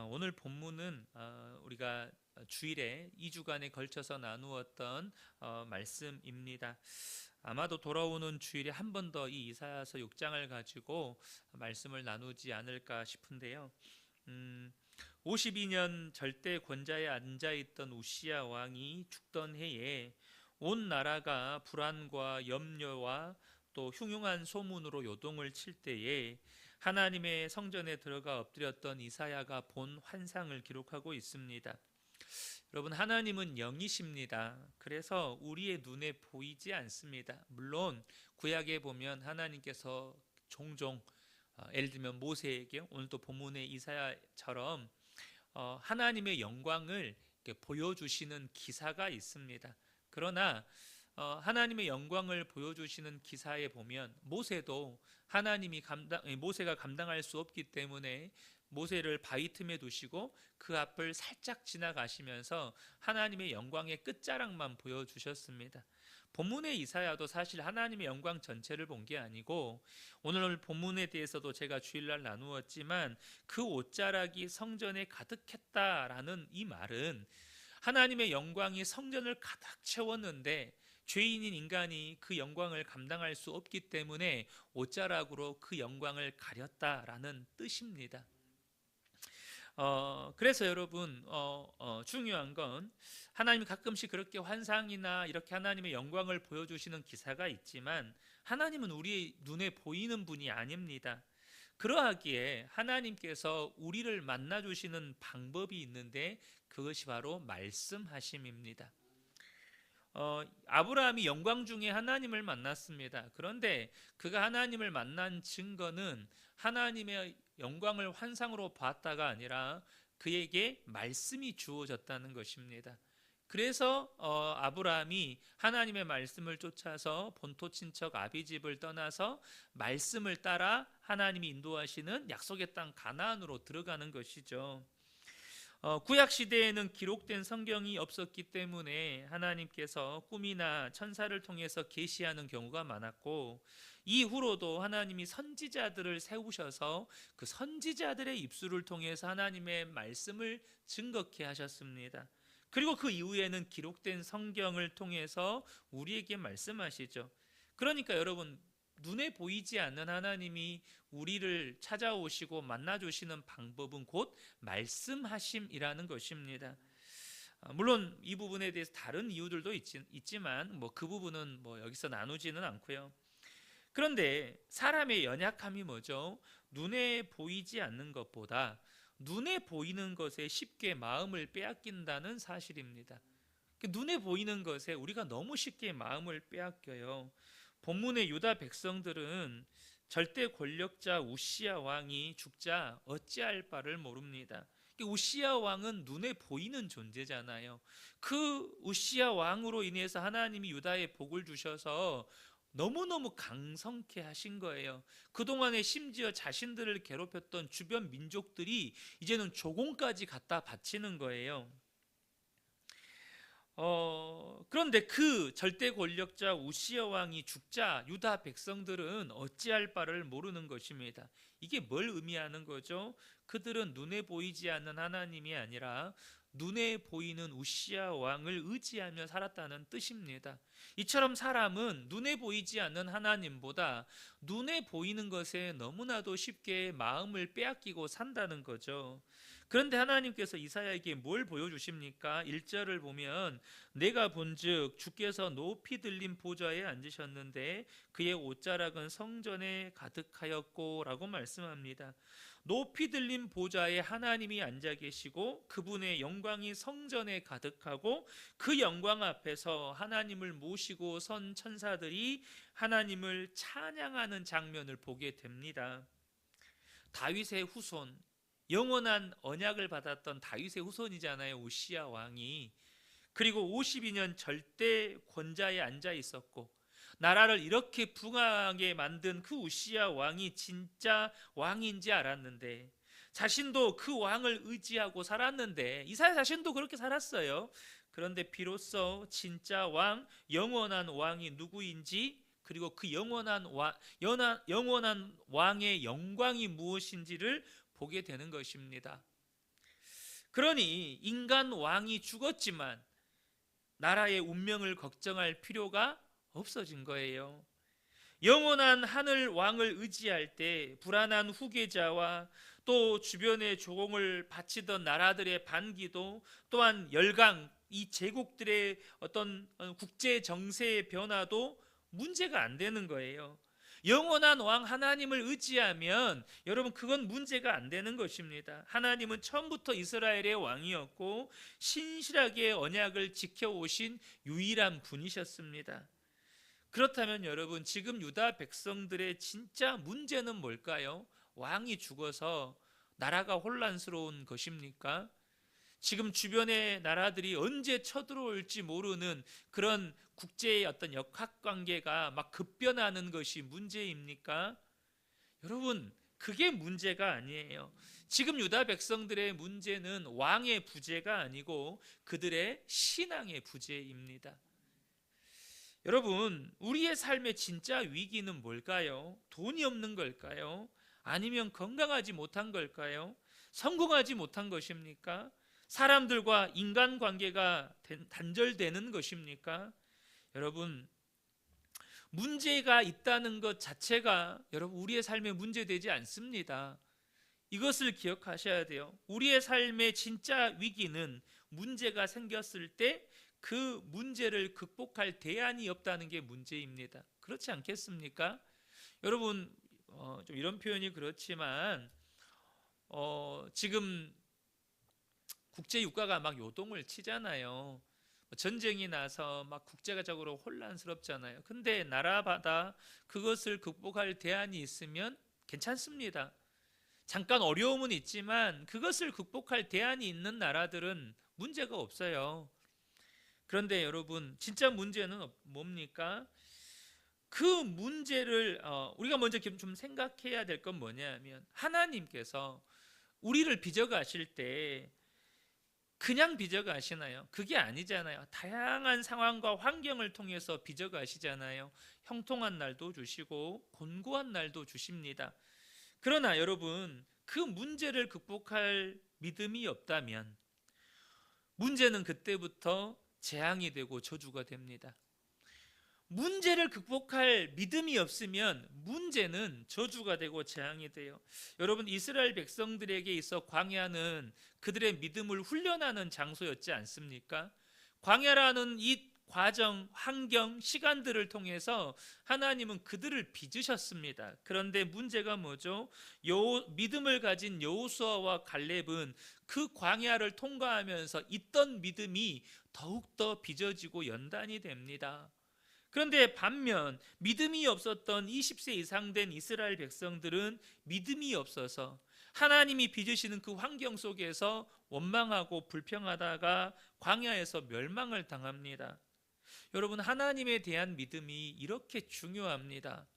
오늘 본문은 우리가 주일에 2주간에 걸쳐서 나누었던 말씀입니다. 아마도 돌아오는 주일에 한 번 더 이 이사야서 6장을 가지고 말씀을 나누지 않을까 싶은데요. 52년 절대 권자에 앉아있던 우시야 왕이 죽던 해에 온 나라가 불안과 염려와 또 흉흉한 소문으로 요동을 칠 때에 하나님의 성전에 들어가 엎드렸던 이사야가 본 환상을 기록하고 있습니다. 여러분, 하나님은 영이십니다. 그래서 우리의 눈에 보이지 않습니다. 물론 구약에 보면 하나님께서 종종 예를 들면 모세에게, 오늘도 본문의 이사야처럼 하나님의 영광을 보여주시는 기사가 있습니다. 그러나 하나님의 영광을 보여주시는 기사에 보면 모세가 감당할 수 없기 때문에 모세를 바위 틈에 두시고 그 앞을 살짝 지나가시면서 하나님의 영광의 끝자락만 보여주셨습니다. 본문의 이사야도 사실 하나님의 영광 전체를 본 게 아니고, 오늘 본문에 대해서도 제가 주일날 나누었지만 그 옷자락이 성전에 가득했다라는 이 말은 하나님의 영광이 성전을 가득 채웠는데 죄인인 인간이 그 영광을 감당할 수 없기 때문에 옷자락으로 그 영광을 가렸다라는 뜻입니다. 그래서 여러분, 중요한 건 하나님이 가끔씩 그렇게 환상이나 이렇게 하나님의 영광을 보여주시는 기사가 있지만 하나님은 우리 눈에 보이는 분이 아닙니다. 그러하기에 하나님께서 우리를 만나주시는 방법이 있는데 그것이 바로 말씀하심입니다. 아브라함이 영광 중에 하나님을 만났습니다. 그런데 그가 하나님을 만난 증거는 하나님의 영광을 환상으로 봤다가 아니라 그에게 말씀이 주어졌다는 것입니다. 그래서 아브라함이 하나님의 말씀을 쫓아서 본토 친척 아비집을 떠나서 말씀을 따라 하나님이 인도하시는 약속의 땅 가나안으로 들어가는 것이죠. 구약 시대에는 기록된 성경이 없었기 때문에 하나님께서 꿈이나 천사를 통해서 계시하는 경우가 많았고, 이후로도 하나님이 선지자들을 세우셔서 그 선지자들의 입술을 통해서 하나님의 말씀을 증거케 하셨습니다. 그리고 그 이후에는 기록된 성경을 통해서 우리에게 말씀하시죠. 그러니까 여러분, 눈에 보이지 않는 하나님이 우리를 찾아오시고 만나주시는 방법은 곧 말씀하심이라는 것입니다. 물론 이 부분에 대해서 다른 이유들도 있지만 그 부분은 여기서 나누지는 않고요. 그런데 사람의 연약함이 뭐죠? 눈에 보이지 않는 것보다 눈에 보이는 것에 쉽게 마음을 빼앗긴다는 사실입니다. 눈에 보이는 것에 우리가 너무 쉽게 마음을 빼앗겨요. 본문의 유다 백성들은 절대 권력자 우시야 왕이 죽자 어찌할 바를 모릅니다. 우시야 왕은 눈에 보이는 존재잖아요. 그 우시야 왕으로 인해서 하나님이 유다에 복을 주셔서 너무너무 강성케 하신 거예요. 그동안에 심지어 자신들을 괴롭혔던 주변 민족들이 이제는 조공까지 갖다 바치는 거예요. 그런데 그 절대 권력자 우시야 왕이 죽자 유다 백성들은 어찌할 바를 모르는 것입니다. 이게 뭘 의미하는 거죠? 그들은 눈에 보이지 않는 하나님이 아니라 눈에 보이는 우시야 왕을 의지하며 살았다는 뜻입니다. 이처럼 사람은 눈에 보이지 않는 하나님보다 눈에 보이는 것에 너무나도 쉽게 마음을 빼앗기고 산다는 거죠. 그런데 하나님께서 이사야에게 뭘 보여주십니까? 1절을 보면 내가 본즉 주께서 높이 들린 보좌에 앉으셨는데 그의 옷자락은 성전에 가득하였고 라고 말씀합니다. 높이 들린 보좌에 하나님이 앉아 계시고 그분의 영광이 성전에 가득하고 그 영광 앞에서 하나님을 모시고 선 천사들이 하나님을 찬양하는 장면을 보게 됩니다. 다윗의 후손, 영원한 언약을 받았던 다윗의 후손이잖아요, 우시야 왕이. 그리고 52년 절대 권자에 앉아 있었고 나라를 이렇게 붕하게 만든 그 우시야 왕이 진짜 왕인지 알았는데, 자신도 그 왕을 의지하고 살았는데, 이사야 자신도 그렇게 살았어요. 그런데 비로소 진짜 왕, 영원한 왕이 누구인지, 그리고 그 영원한 왕의 영광이 무엇인지를 보게 되는 것입니다. 그러니 인간 왕이 죽었지만 나라의 운명을 걱정할 필요가 없어진 거예요. 영원한 하늘 왕을 의지할 때 불안한 후계자와 또 주변의 조공을 바치던 나라들의 반기도, 또한 열강, 이 제국들의 어떤 국제 정세의 변화도 문제가 안 되는 거예요. 영원한 왕 하나님을 의지하면 여러분 그건 문제가 안 되는 것입니다. 하나님은 처음부터 이스라엘의 왕이었고 신실하게 언약을 지켜오신 유일한 분이셨습니다. 그렇다면 여러분 지금 유다 백성들의 진짜 문제는 뭘까요? 왕이 죽어서 나라가 혼란스러운 것입니까? 지금 주변의 나라들이 언제 쳐들어올지 모르는 그런 국제의 어떤 역학관계가 막 급변하는 것이 문제입니까? 여러분 그게 문제가 아니에요. 지금 유다 백성들의 문제는 왕의 부재가 아니고 그들의 신앙의 부재입니다. 여러분 우리의 삶의 진짜 위기는 뭘까요? 돈이 없는 걸까요? 아니면 건강하지 못한 걸까요? 성공하지 못한 것입니까? 사람들과 인간관계가 단절되는 것입니까? 여러분 문제가 있다는 것 자체가 여러분 우리의 삶에 문제되지 않습니다. 이것을 기억하셔야 돼요. 우리의 삶의 진짜 위기는 문제가 생겼을 때 그 문제를 극복할 대안이 없다는 게 문제입니다. 그렇지 않겠습니까? 여러분 좀 이런 표현이 그렇지만 지금 국제 유가가 막 요동을 치잖아요. 전쟁이 나서 막 국제적으로 혼란스럽잖아요. 근데 나라마다 그것을 극복할 대안이 있으면 괜찮습니다. 잠깐 어려움은 있지만 그것을 극복할 대안이 있는 나라들은 문제가 없어요. 그런데 여러분 진짜 문제는 뭡니까? 그 문제를 우리가 먼저 좀 생각해야 될 건 뭐냐면 하나님께서 우리를 빚어가실 때 그냥 빚어가시나요? 그게 아니잖아요. 다양한 상황과 환경을 통해서 빚어가시잖아요. 형통한 날도 주시고 곤고한 날도 주십니다. 그러나 여러분 그 문제를 극복할 믿음이 없다면 문제는 그때부터 재앙이 되고 저주가 됩니다. 문제를 극복할 믿음이 없으면 문제는 저주가 되고 재앙이 돼요. 여러분 이스라엘 백성들에게 있어 광야는 그들의 믿음을 훈련하는 장소였지 않습니까? 광야라는 이 과정, 환경, 시간들을 통해서 하나님은 그들을 빚으셨습니다. 그런데 문제가 뭐죠? 믿음을 가진 여호수아와 갈렙은 그 광야를 통과하면서 있던 믿음이 더욱더 빚어지고 연단이 됩니다. 그런데 반면 믿음이 없었던 20세 이상 된 이스라엘 백성들은 믿음이 없어서 하나님이 빚으시는 그 환경 속에서 원망하고 불평하다가 광야에서 멸망을 당합니다. 여러분 하나님에 대한 믿음이 이렇게 중요합니다.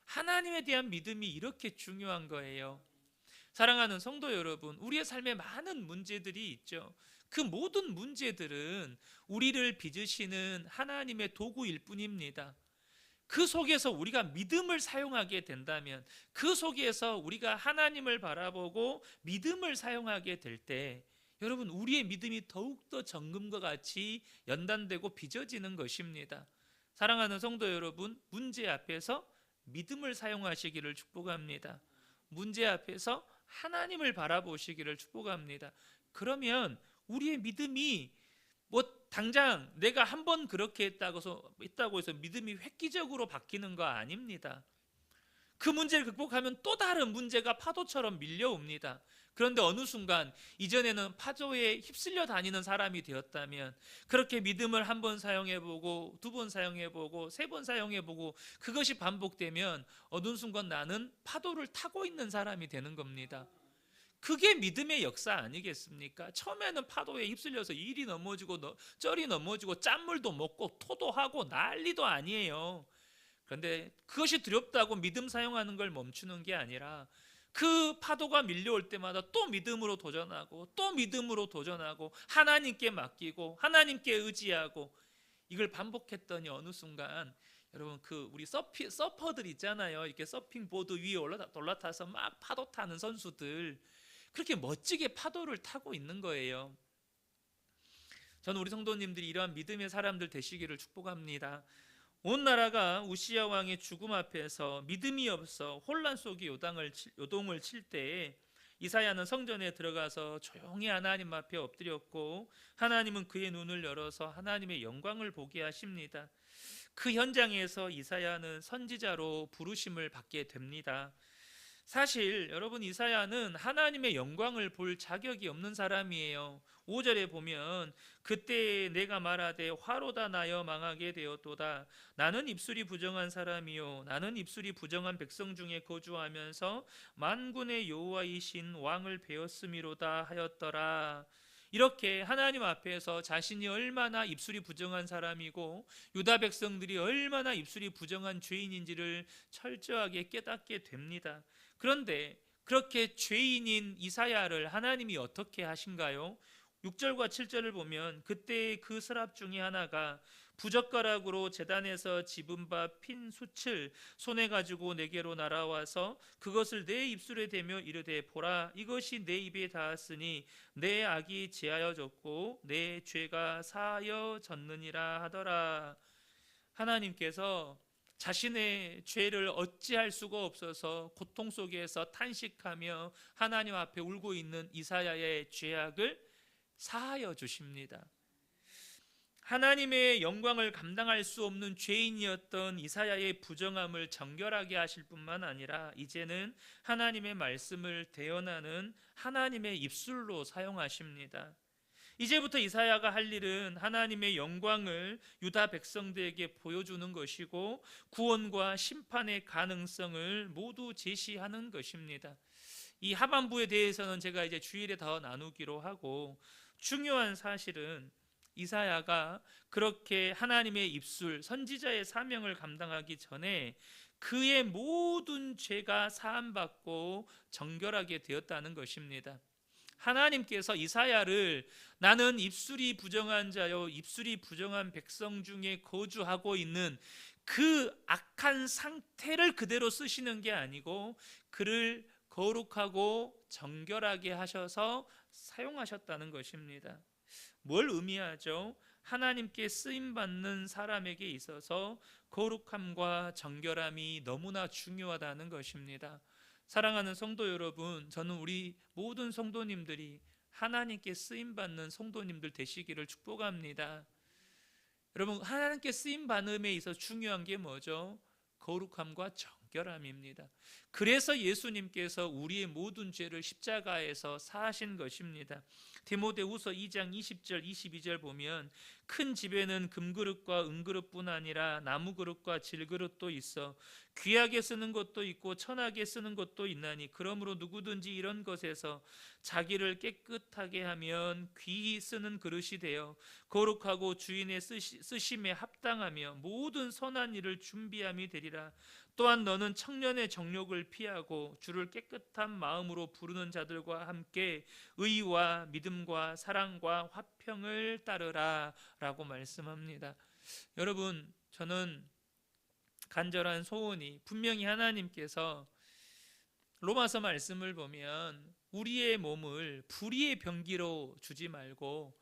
하나님에 대한 믿음이 이렇게 중요한 거예요. 사랑하는 성도 여러분, 우리의 삶에 많은 문제들이 있죠. 그 모든 문제들은 우리를 빚으시는 하나님의 도구일 뿐입니다. 그 속에서 우리가 믿음을 사용하게 된다면, 그 속에서 우리가 하나님을 바라보고 믿음을 사용하게 될 때 여러분 우리의 믿음이 더욱더 정금과 같이 연단되고 빚어지는 것입니다. 사랑하는 성도 여러분, 문제 앞에서 믿음을 사용하시기를 축복합니다. 문제 앞에서 하나님을 바라보시기를 축복합니다. 그러면 우리의 믿음이 당장 내가 한 번 그렇게 했다고 해서 믿음이 획기적으로 바뀌는 거 아닙니다. 그 문제를 극복하면 또 다른 문제가 파도처럼 밀려옵니다. 그런데 어느 순간 이전에는 파도에 휩쓸려 다니는 사람이 되었다면 그렇게 믿음을 한 번 사용해보고 두 번 사용해보고 세 번 사용해보고 그것이 반복되면 어느 순간 나는 파도를 타고 있는 사람이 되는 겁니다. 그게 믿음의 역사 아니겠습니까? 처음에는 파도에 휩쓸려서 이리 넘어지고 저리 넘어지고 짠물도 먹고 토도 하고 난리도 아니에요. 그런데 그것이 두렵다고 믿음 사용하는 걸 멈추는 게 아니라 그 파도가 밀려올 때마다 또 믿음으로 도전하고 또 믿음으로 도전하고 하나님께 맡기고 하나님께 의지하고 이걸 반복했더니 어느 순간 여러분 우리 서퍼들 있잖아요. 이렇게 서핑보드 위에 올라타서 막 파도 타는 선수들, 그렇게 멋지게 파도를 타고 있는 거예요. 저는 우리 성도님들이 이러한 믿음의 사람들 되시기를 축복합니다. 온 나라가 우시야 왕의 죽음 앞에서 믿음이 없어 혼란 속에 요동을 칠 때에 이사야는 성전에 들어가서 조용히 하나님 앞에 엎드렸고, 하나님은 그의 눈을 열어서 하나님의 영광을 보게 하십니다. 그 현장에서 이사야는 선지자로 부르심을 받게 됩니다. 사실 여러분, 이사야는 하나님의 영광을 볼 자격이 없는 사람이에요. 5절에 보면 그때 내가 말하되 화로다 나여 망하게 되었도다. 나는 입술이 부정한 사람이요 나는 입술이 부정한 백성 중에 거주하면서 만군의 여호와이신 왕을 배웠음이로다 하였더라. 이렇게 하나님 앞에서 자신이 얼마나 입술이 부정한 사람이고 유다 백성들이 얼마나 입술이 부정한 죄인인지를 철저하게 깨닫게 됩니다. 그런데 그렇게 죄인인 이사야를 하나님이 어떻게 하신가요? 6절과 7절을 보면 그때 그 서랍 중에 하나가 부젓가락으로 제단에서 집은 바 핀 숯을 손에 가지고 내게로 날아와서 그것을 내 입술에 대며 이르되 보라, 이것이 내 입에 닿았으니 내 악이 제하여졌고 내 죄가 사하여졌느니라 하더라. 하나님께서 자신의 죄를 어찌할 수가 없어서 고통 속에서 탄식하며 하나님 앞에 울고 있는 이사야의 죄악을 사하여 주십니다. 하나님의 영광을 감당할 수 없는 죄인이었던 이사야의 부정함을 정결하게 하실 뿐만 아니라 이제는 하나님의 말씀을 대언하는 하나님의 입술로 사용하십니다. 이제부터 이사야가 할 일은 하나님의 영광을 유다 백성들에게 보여주는 것이고 구원과 심판의 가능성을 모두 제시하는 것입니다. 이 하반부에 대해서는 제가 이제 주일에 더 나누기로 하고, 중요한 사실은 이사야가 그렇게 하나님의 입술, 선지자의 사명을 감당하기 전에 그의 모든 죄가 사함받고 정결하게 되었다는 것입니다. 하나님께서 이사야를 나는 입술이 부정한 자요 입술이 부정한 백성 중에 거주하고 있는 그 악한 상태를 그대로 쓰시는 게 아니고 그를 거룩하고 정결하게 하셔서 사용하셨다는 것입니다. 뭘 의미하죠? 하나님께 쓰임받는 사람에게 있어서 거룩함과 정결함이 너무나 중요하다는 것입니다. 사랑하는 성도 여러분, 저는 우리 모든 성도님들이 하나님께 쓰임받는 성도님들 되시기를 축복합니다. 여러분, 하나님께 쓰임받음에 있어서 중요한 게 뭐죠? 거룩함과 정결함입니다. 그래서 예수님께서 우리의 모든 죄를 십자가에서 사하신 것입니다. 디모데후서 2장 20절 22절 보면 큰 집에는 금그릇과 은그릇뿐 아니라 나무그릇과 질그릇도 있어 귀하게 쓰는 것도 있고 천하게 쓰는 것도 있나니 그러므로 누구든지 이런 것에서 자기를 깨끗하게 하면 귀히 쓰는 그릇이 되어 거룩하고 주인의 쓰심에 합당하며 모든 선한 일을 준비함이 되리라. 또한 너는 청년의 정욕을 피하고 주를 깨끗한 마음으로 부르는 자들과 함께 의와 믿음과 사랑과 화평을 따르라 라고 말씀합니다. 여러분, 저는 간절한 소원이, 분명히 하나님께서 로마서 말씀을 보면 우리의 몸을 불의의 병기로 주지 말고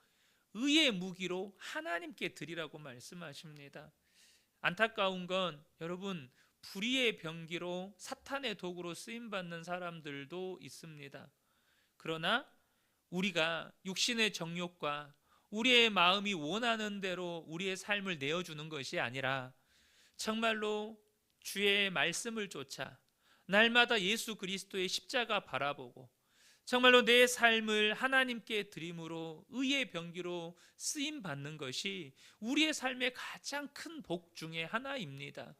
의의 무기로 하나님께 드리라고 말씀하십니다. 안타까운 건 여러분, 불의의 병기로 사탄의 도구로 쓰임받는 사람들도 있습니다. 그러나 우리가 육신의 정욕과 우리의 마음이 원하는 대로 우리의 삶을 내어주는 것이 아니라 정말로 주의 말씀을 쫓아 날마다 예수 그리스도의 십자가 바라보고 정말로 내 삶을 하나님께 드림으로 의의 병기로 쓰임 받는 것이 우리의 삶의 가장 큰 복 중에 하나입니다.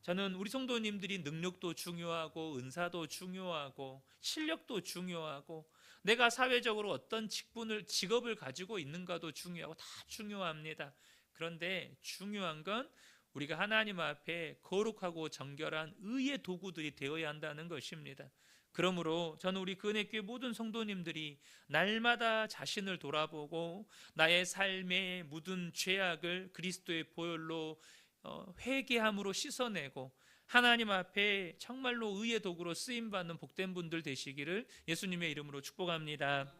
저는 우리 성도님들이 능력도 중요하고 은사도 중요하고 실력도 중요하고 내가 사회적으로 어떤 직업을 가지고 있는가도 중요하고 다 중요합니다. 그런데 중요한 건 우리가 하나님 앞에 거룩하고 정결한 의의 도구들이 되어야 한다는 것입니다. 그러므로 저는 우리 근혜교회 모든 성도님들이 날마다 자신을 돌아보고 나의 삶에 묻은 죄악을 그리스도의 보혈로 회개함으로 씻어내고 하나님 앞에 정말로 의의 도구로 쓰임 받는 복된 분들 되시기를 예수님의 이름으로 축복합니다.